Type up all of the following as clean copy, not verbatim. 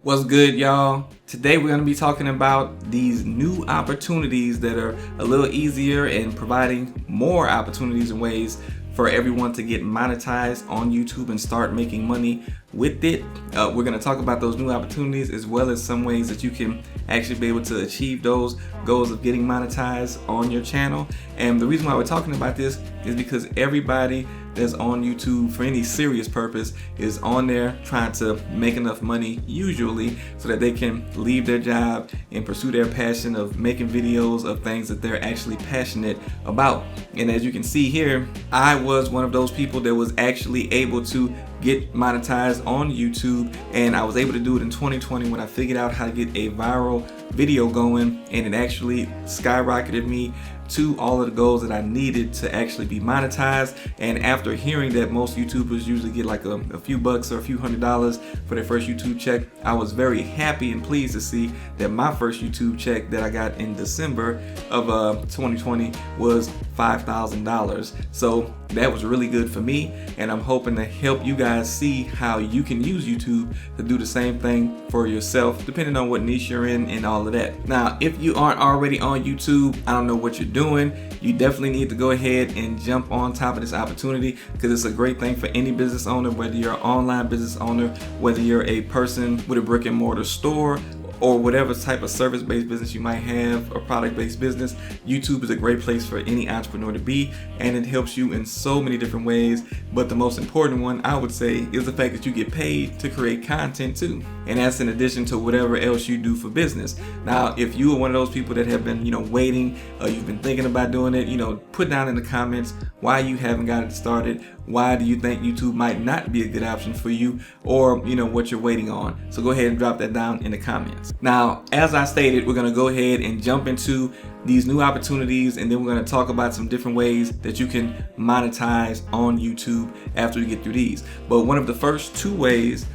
What's good, y'all? Today we're going to be talking about these new opportunities that are a little easier and providing more opportunities and ways for everyone to get monetized on YouTube and start making money with it. We're going to talk about those new opportunities as well as some ways that you can actually be able to achieve those goals of getting monetized on your channel. And the reason why we're talking about this is because everybody that's on YouTube for any serious purpose is on there trying to make enough money, usually so that they can leave their job and pursue their passion of making videos of things that they're actually passionate about. And as you can see here, I was one of those people that was actually able to get monetized on YouTube, and I was able to do it in 2020 when I figured out how to get a viral video going, and it actually skyrocketed me to all of the goals that I needed to actually be monetized. And after hearing that most YouTubers usually get like a few bucks or a few $100s for their first YouTube check, I was very happy and pleased to see that my first YouTube check that I got in December of 2020 was $5,000. So that was really good for me, and I'm hoping to help you guys see how you can use YouTube to do the same thing for yourself, depending on what niche you're in and all of that. Now, if you aren't already on YouTube, I don't know what you're doing. You definitely need to go ahead and jump on top of this opportunity, because it's a great thing for any business owner, whether you're an online business owner, whether you're a person with a brick and mortar store, or whatever type of service-based business you might have, or product-based business. YouTube is a great place for any entrepreneur to be, and it helps you in so many different ways. But the most important one, I would say, is the fact that you get paid to create content too. And that's in addition to whatever else you do for business. Now, if you are one of those people that have been, waiting, you've been thinking about doing it, put down in the comments why you haven't got it started. Why do you think YouTube might not be a good option for you, or what you're waiting on? So go ahead and drop that down in the comments. Now, as I stated, we're going to go ahead and jump into these new opportunities, and then we're going to talk about some different ways that you can monetize on YouTube after we get through these. But one of the first two ways,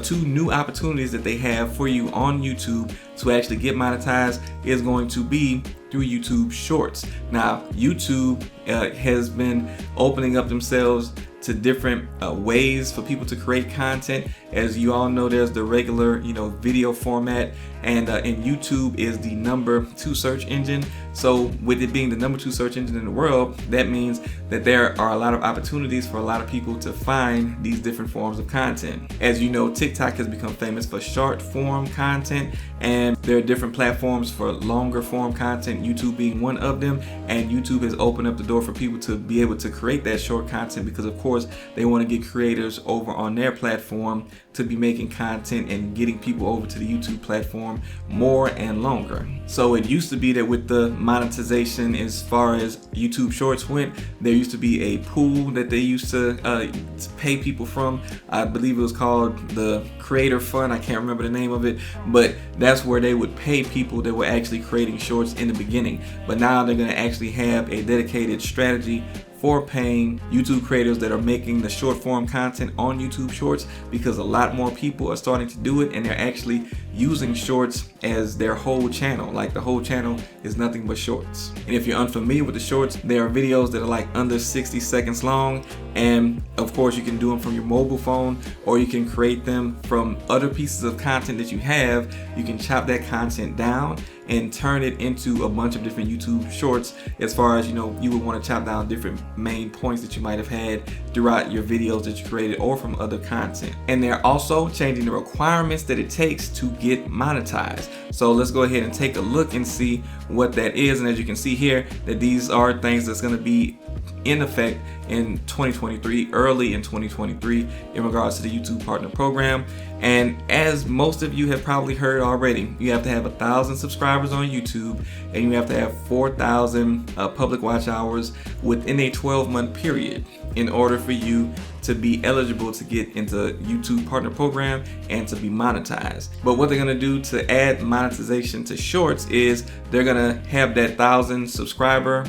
two new opportunities that they have for you on YouTube to actually get monetized is going to be through YouTube Shorts. Now, YouTube has been opening up themselves to different ways for people to create content. As you all know, there's the regular video format, and YouTube is the number 2 search engine. So with it being the number 2 search engine in the world, that means that there are a lot of opportunities for a lot of people to find these different forms of content. As you know, TikTok has become famous for short form content, and there are different platforms for longer form content, YouTube being one of them. And YouTube has opened up the door for people to be able to create that short content, because of course they want to get creators over on their platform to be making content and getting people over to the YouTube platform more and longer. So it used to be that with the monetization as far as YouTube Shorts went, there used to be a pool that they used to pay people from. I believe it was called the Creator Fund. I can't remember the name of it, but that's where they would pay people that were actually creating shorts in the beginning. But now they're going to actually have a dedicated strategy for paying YouTube creators that are making the short form content on YouTube Shorts, because a lot more people are starting to do it, and they're actually using shorts as their whole channel. Like, the whole channel is nothing but shorts. And if you're unfamiliar with the shorts, there are videos that are like under 60 seconds long, and of course you can do them from your mobile phone, or you can create them from other pieces of content that you have. You can chop that content down and turn it into a bunch of different YouTube shorts, as far as you would want to chop down different main points that you might have had throughout your videos that you created or from other content. And they're also changing the requirements that it takes to get monetized. So let's go ahead and take a look and see what that is. And as you can see here, that these are things that's going to be in effect in 2023, early in 2023, in regards to the YouTube Partner Program. And as most of you have probably heard already, you have to have 1,000 subscribers on YouTube, and you have to have 4,000 public watch hours within a 12-month period in order for you to be eligible to get into YouTube Partner Program and to be monetized. But what they're gonna do to add monetization to Shorts is they're gonna have that 1,000 subscriber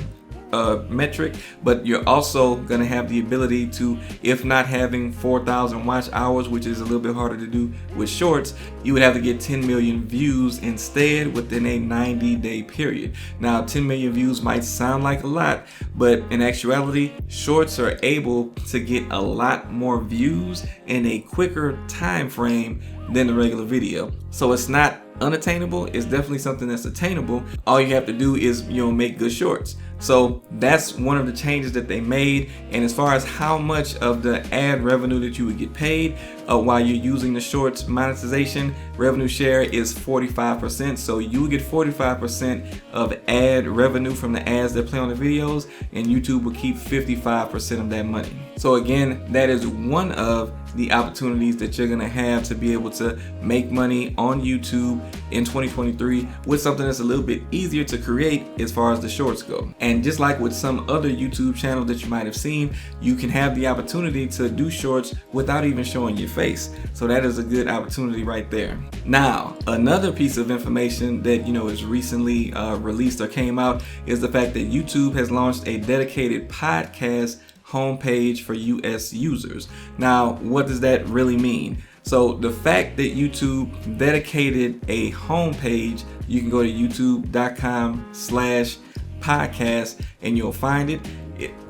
metric, but you're also going to have the ability to, if not having 4,000 watch hours, which is a little bit harder to do with shorts, you would have to get 10 million views instead within a 90-day period. Now 10 million views might sound like a lot, but in actuality shorts are able to get a lot more views in a quicker time frame than the regular video. So it's not unattainable, it's definitely something that's attainable. All you have to do is, make good shorts. So that's one of the changes that they made. And as far as how much of the ad revenue that you would get paid while you're using the shorts monetization, revenue share is 45%. So you will get 45% of ad revenue from the ads that play on the videos, and YouTube will keep 55% of that money. So again, that is one of the opportunities that you're gonna have to be able to make money on YouTube in 2023 with something that's a little bit easier to create as far as the shorts go. And just like with some other YouTube channels that you might have seen, you can have the opportunity to do shorts without even showing your face. So that is a good opportunity right there. Now, another piece of information that is recently released or came out is the fact that YouTube has launched a dedicated podcast homepage for US users. Now, what does that really mean? So the fact that YouTube dedicated a homepage, you can go to youtube.com/podcast and you'll find it.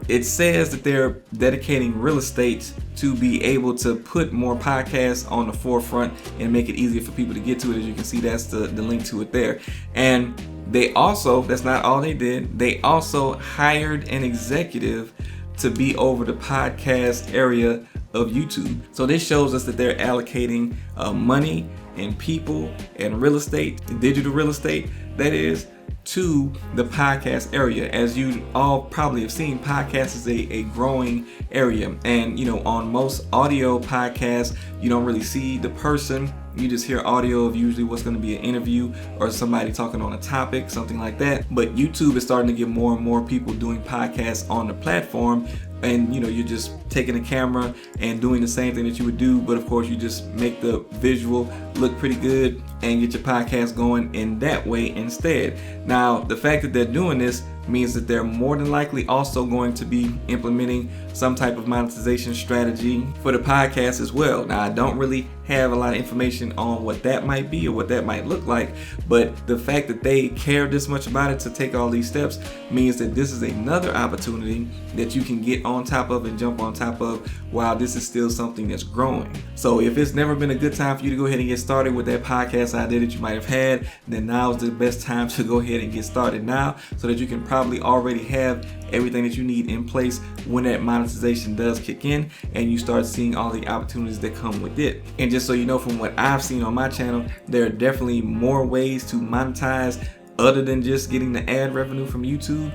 It says that they're dedicating real estate to be able to put more podcasts on the forefront and make it easier for people to get to it. As you can see, that's the link to it there. And they also, that's not all they did, they also hired an executive to be over the podcast area of YouTube. So this shows us that they're allocating money and people and real estate, digital real estate, that is, to the podcast area. As you all probably have seen, podcast is a growing area. And on most audio podcasts, you don't really see the person. You just hear audio of usually what's going to be an interview or somebody talking on a topic, something like that. But YouTube is starting to get more and more people doing podcasts on the platform. And you're just taking a camera and doing the same thing that you would do, but of course you just make the visual look pretty good and get your podcast going in that way instead. Now, the fact that they're doing this means that they're more than likely also going to be implementing some type of monetization strategy for the podcast as well. Now, I don't really have a lot of information on what that might be or what that might look like, but the fact that they care this much about it to take all these steps means that this is another opportunity that you can get on top of and jump on top of while this is still something that's growing. So if it's never been a good time for you to go ahead and get started with that podcast idea that you might have had, then now is the best time to go ahead and get started now, so that you can probably already have everything that you need in place when that monetization does kick in and you start seeing all the opportunities that come with it. And just so you know, from what I've seen on my channel, there are definitely more ways to monetize other than just getting the ad revenue from YouTube.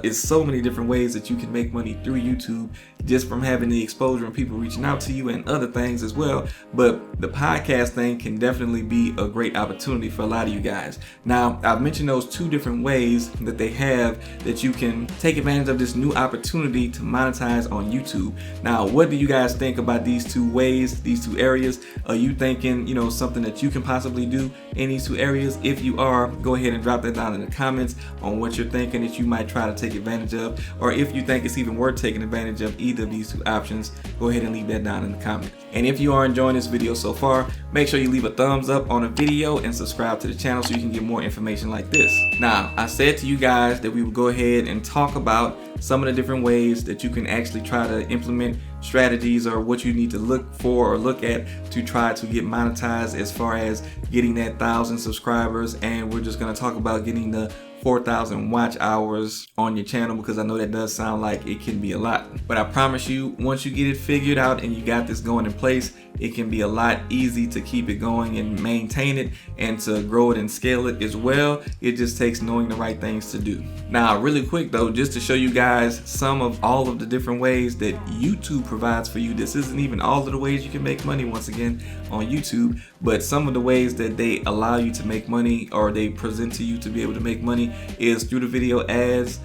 It's so many different ways that you can make money through YouTube just from having the exposure and people reaching out to you and other things as well. But the podcast thing can definitely be a great opportunity for a lot of you guys. Now, I've mentioned those two different ways that they have that you can take advantage of this new opportunity to monetize on YouTube. Now, what do you guys think about these two ways, these two areas? Are you thinking, something that you can possibly do in these two areas? If you are, go ahead and drop that down in the comments on what you're thinking that you might try to take advantage of, or if you think it's even worth taking advantage of either of these two options, go ahead and leave that down in the comments. And if you are enjoying this video so far, make sure you leave a thumbs up on the video and subscribe to the channel so you can get more information like this. Now, I said to you guys that we would go ahead and talk about some of the different ways that you can actually try to implement strategies, or what you need to look for or look at to try to get monetized as far as getting that 1,000 subscribers. And we're just going to talk about getting the 4,000 watch hours on your channel, because I know that does sound like it can be a lot. But I promise you, once you get it figured out and you got this going in place, it can be a lot easy to keep it going and maintain it and to grow it and scale it as well. It just takes knowing the right things to do. Now, really quick though, just to show you guys some of all of the different ways that YouTube provides for you. This isn't even all of the ways you can make money once again on YouTube, but some of the ways that they allow you to make money, or they present to you to be able to make money, is through the video ads.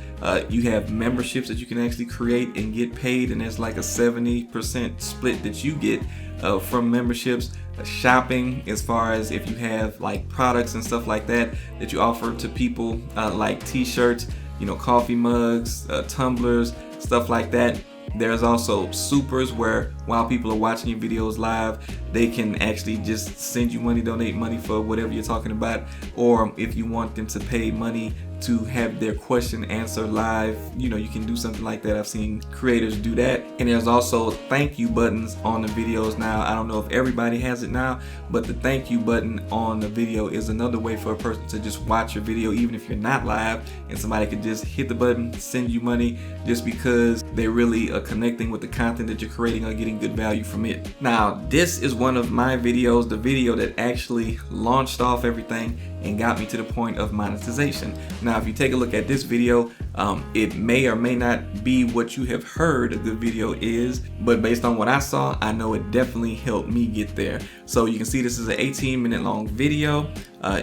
You have memberships that you can actually create and get paid, and there's like a 70% split that you get from memberships. Shopping, as far as if you have like products and stuff like that that you offer to people, like t-shirts, coffee mugs, tumblers, stuff like that. There's also supers where while people are watching your videos live, they can actually just send you money, donate money for whatever you're talking about. Or if you want them to pay money to have their question answered live, you can do something like that. I've seen creators do that. And there's also thank you buttons on the videos now. I don't know if everybody has it now, but the thank you button on the video is another way for a person to just watch your video even if you're not live, and somebody could just hit the button, send you money, just because they really are connecting with the content that you're creating or getting good value from it. Now, this is one of my videos, the video that actually launched off everything and got me to the point of monetization. Now, if you take a look at this video, it may or may not be what you have heard the video is, but based on what I saw, I know it definitely helped me get there. So you can see this is an 18-minute long video.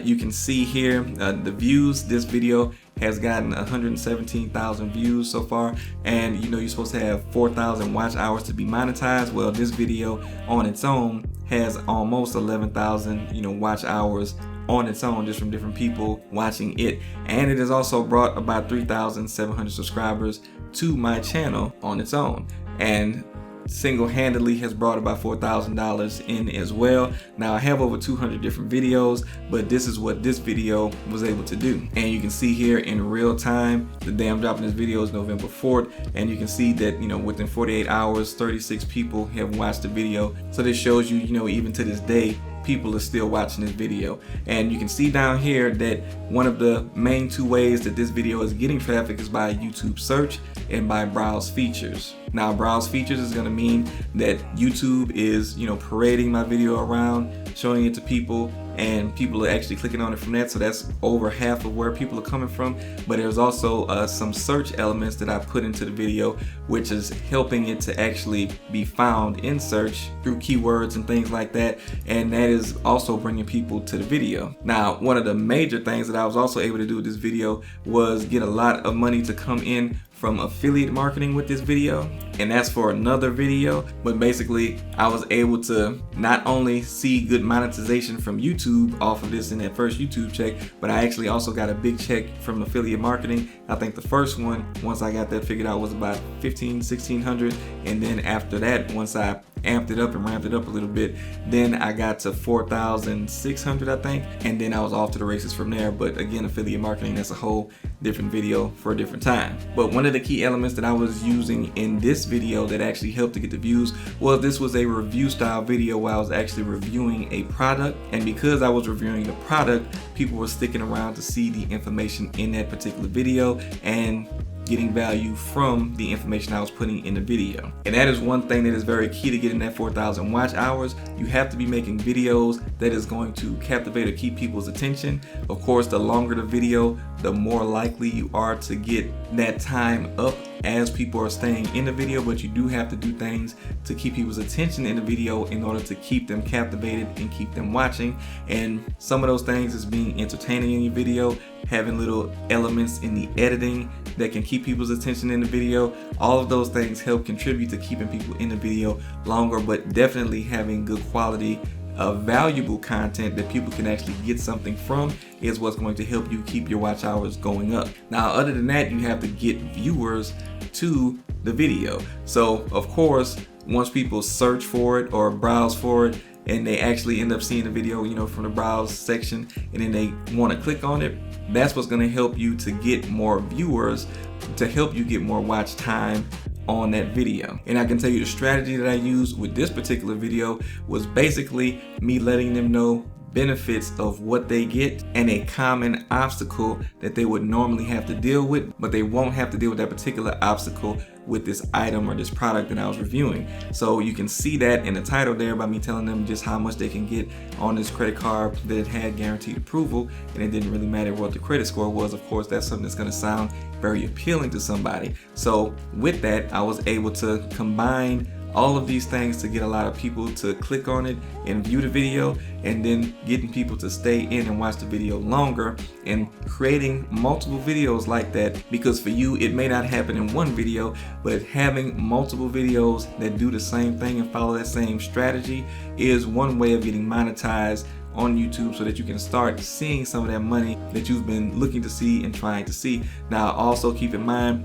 You can see here the views. This video has gotten 117,000 views so far, and you're supposed to have 4,000 watch hours to be monetized. Well, this video on its own has almost 11,000 watch hours on its own, just from different people watching it. And it has also brought about 3,700 subscribers to my channel on its own, and single-handedly has brought about $4,000 in as well. Now, I have over 200 different videos, but this is what this video was able to do. And you can see here in real time, the day I'm dropping this video is November 4th, and you can see that within 48 hours 36 people have watched the video. So this shows you, even to this day, people are still watching this video. And you can see down here that one of the main two ways that this video is getting traffic is by YouTube search and by browse features. Now, browse features is going to mean that YouTube is parading my video around, showing it to people, and people are actually clicking on it from that. So that's over half of where people are coming from. But there's also some search elements that I put into the video, which is helping it to actually be found in search through keywords and things like that. And that is also bringing people to the video. Now, one of the major things that I was also able to do with this video was get a lot of money to come in from affiliate marketing with this video, and that's for another video. But basically, I was able to not only see good monetization from YouTube off of this in that first YouTube check, but I actually also got a big check from affiliate marketing. I think the first one, once I got that figured out, was about $1,500-$1,600, and then after that, once I amped it up and ramped it up a little bit, then I got to $4,600, I think, and then I was off to the races from there. But again, affiliate marketing, that's a whole different video for a different time. But one of the key elements that I was using in this video that actually helped to get the views was this was a review style video where I was actually reviewing a product, and because I was reviewing the product, people were sticking around to see the information in that particular video and getting value from the information I was putting in the video. And that is one thing that is very key to getting that 4,000 watch hours. You have to be making videos that is going to captivate or keep people's attention. Of course, the longer the video, the more likely you are to get that time up as people are staying in the video, but you do have to do things to keep people's attention in the video in order to keep them captivated and keep them watching. And some of those things is being entertaining in your video, having little elements in the editing that can keep people's attention in the video. All of those things help contribute to keeping people in the video longer, but definitely having good quality valuable content that people can actually get something from is what's going to help you keep your watch hours going up. Now, other than that, you have to get viewers to the video. So of course, once people search for it or browse for it and they actually end up seeing the video, from the browse section, and then they want to click on it, that's what's going to help you to get more viewers, to help you get more watch time on that video. And I can tell you the strategy that I used with this particular video was basically me letting them know benefits of what they get and a common obstacle that they would normally have to deal with, but they won't have to deal with that particular obstacle with this item or this product that I was reviewing. So you can see that in the title there by me telling them just how much they can get on this credit card that had guaranteed approval, and it didn't really matter what the credit score was. Of course, that's something that's going to sound very appealing to somebody. So with that, I was able to combine all of these things to get a lot of people to click on it and view the video, and then getting people to stay in and watch the video longer, and creating multiple videos like that. Because for you, it may not happen in one video, but having multiple videos that do the same thing and follow that same strategy is one way of getting monetized on YouTube so that you can start seeing some of that money that you've been looking to see and trying to see. Now, also keep in mind,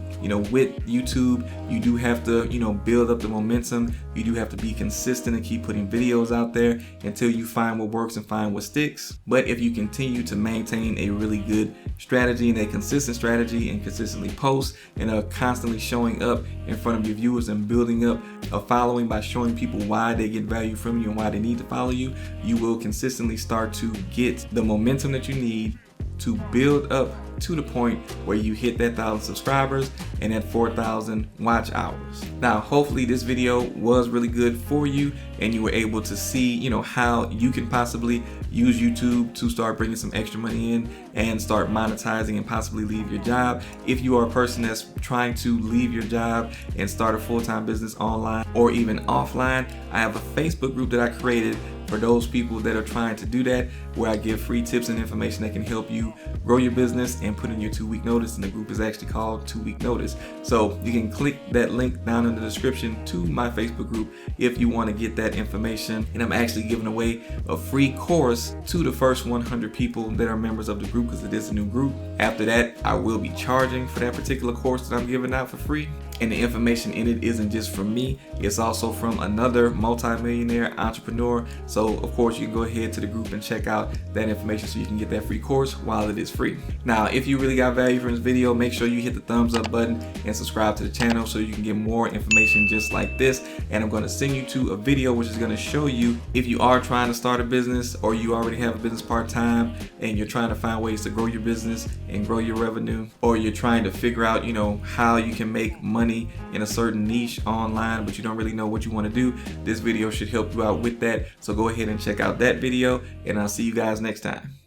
with YouTube, you do have to, build up the momentum. You do have to be consistent and keep putting videos out there until you find what works and find what sticks. But if you continue to maintain a really good strategy and a consistent strategy and consistently post and are constantly showing up in front of your viewers and building up a following by showing people why they get value from you and why they need to follow you, you will consistently start to get the momentum that you need to build up to the point where you hit that 1,000 subscribers and that 4,000 watch hours. Now, hopefully this video was really good for you and you were able to see, how you can possibly use YouTube to start bringing some extra money in and start monetizing and possibly leave your job. If you are a person that's trying to leave your job and start a full-time business online or even offline, I have a Facebook group that I created for those people that are trying to do that, where I give free tips and information that can help you grow your business and put in your 2-week notice. And the group is actually called 2-Week Notice. So you can click that link down in the description to my Facebook group if you want to get that information. And I'm actually giving away a free course to the first 100 people that are members of the group, because it is a new group. After that, I will be charging for that particular course that I'm giving out for free. And the information in it isn't just from me, it's also from another multi-millionaire entrepreneur. So of course you can go ahead to the group and check out that information so you can get that free course while it is free. Now, if you really got value from this video, make sure you hit the thumbs up button and subscribe to the channel so you can get more information just like this. And I'm going to send you to a video which is going to show you, if you are trying to start a business or you already have a business part-time and you're trying to find ways to grow your business and grow your revenue, or you're trying to figure out, how you can make money in a certain niche online, but you don't really know what you want to do, this video should help you out with that. So go ahead and check out that video, and I'll see you guys next time.